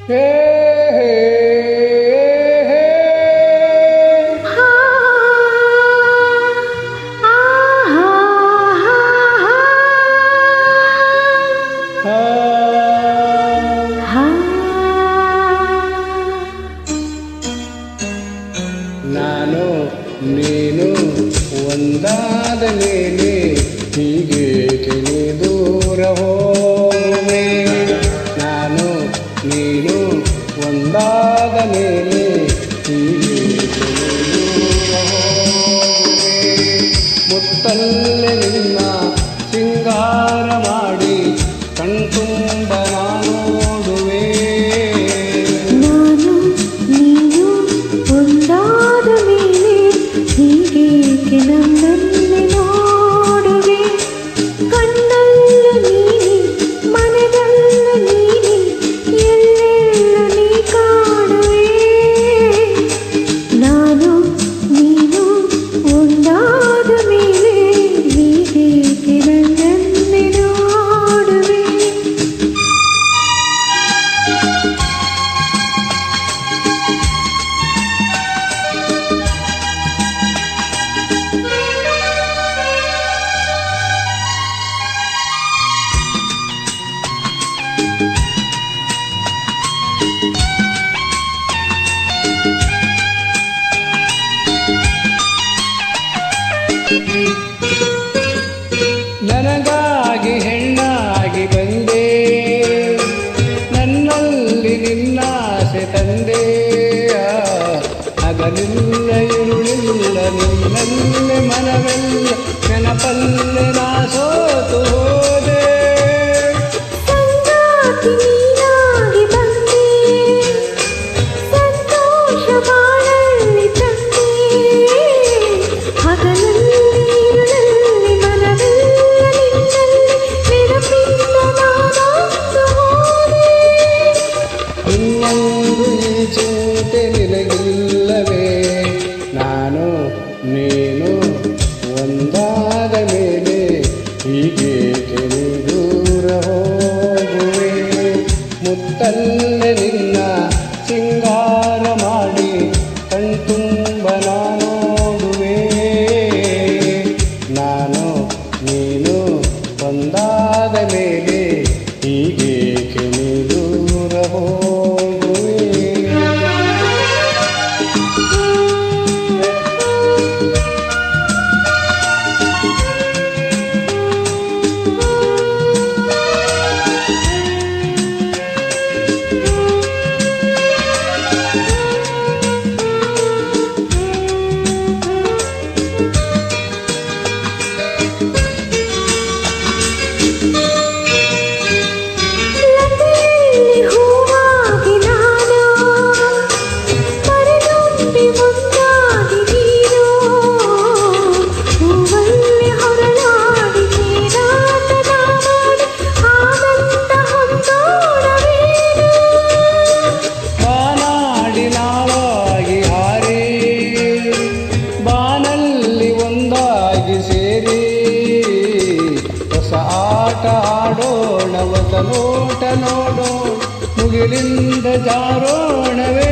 ಹೇ ಹೇ ಹೇ ಹಾ ನಾನು ನೀನು ಒಂದಾದ ಮೇಲೆ ಹೀಗೇಕೆ ನೀ ದೂರ ಹೋಗುವೆ ನಾನು ನೀನು ಒಂದಾದ ಮೇಲೆ ಹೀಗೇಕೆ ನೀ ದೂರ ಹೋಗುವೆ ಮುತ್ತಲ್ಲೇ ನಿನ್ನ ಸಿಂಗಾರ ಮಾಡಿ ಕಣ್ತುಂಬ ನೋಡುವೆ ನಾನು ನೀನು ಒಂದಾದ ಮೇಲೆ ಹೀಗೇಕೆ ನನ್ನನ್ನೇ ನೋಡುವೆ ಕಣ್ಣಲ್ಲ ನೀನೆ ಮನದಲ್ಲ ನೀನೆ ಎಲ್ಲೆಲ್ಲ ನೀ ಕಾಣುವೆ ನಾನು ನೀನು ಒಂದಾದ ಮೇಲೆ ಹೀಗೇಕೆ ನನ್ನನ್ನೇ ನೋಡುವೆ ನನಗಾಗಿ ಹೆಣ್ಣಾಗಿ ಬಂದೆ ನನ್ನಲ್ಲಿ ನಿನ್ನಾಸೆ ತಂದೆ ಹಗಲಿಲ್ಲ ಇರುಳಿಲ್ಲ ನಿನ್ನಲ್ಲೇ ಮನವೆಲ್ಲ ನೆನಪಲ್ಲೇ ನಾ ಸೋತು ಹೋದೆ ಸಂಗಾತಿ ನೀನಾಗಿ ಬಂದೆ ಸಂತೋಷ ಬಾಳಲ್ಲಿ ತಂದೆ ಹಗಲಲ್ಲಿ ಇರುಳಲ್ಲಿ ಮನವೆಲ್ಲ ನಿನ್ನಲ್ಲಿ ನೆನಪಿಂದ ನಾನಾಗ್ತು ಹೋದೆ ಇನ್ನೊಂದು ಈ ಚಿಂತೆ ನಿನಗಿಲ್ಲವೇ ನಾನು ನೀನು ಒಂದಾದ ಮೇಲೆ ಹೀಗೇಕೆ ನೀ ದೂರ ಹೋಗುವೆ ಮುತ್ತಲ್ಲೇ ನಿನ್ನ ಸಿಂಗಾರ ಮಾಡಿ ಕಣ್ತುಂಬ ನೋಡುವೆ ನಾನು ನೀನು ಒಂದಾದ ಮೇಲೆ ಹೀಗೇಕೆ ನೀ ದೂರ ಹೋಗುವೆ ಲತೆಯಲ್ಲಿ ಹೂವಾಗಿ ನಾನು ಮರೆತುಂಬಿ ಮುಂದಾಗಿ ನೀನು ಹೂವಲ್ಲಿ ಹೊರಳಾಡಿ ನೀನಾಟದ ಮಾಡಿ ಆನಂದ ಹೊಂದೋಣವೇನು ಬಾನಾಡಿ ನಾವಾಗಿ ಹಾರಿ ಬಾನಲ್ಲಿ ಒಂದಾಗಿ ಸೇರಿ ಹೊಸ ಆಟ ಆಡೋಣ ಹೊಸ ನೋಟ ನೋಡೋಣ ಮುಗಿಲಿಂದ ಜಾರೋಣವೇ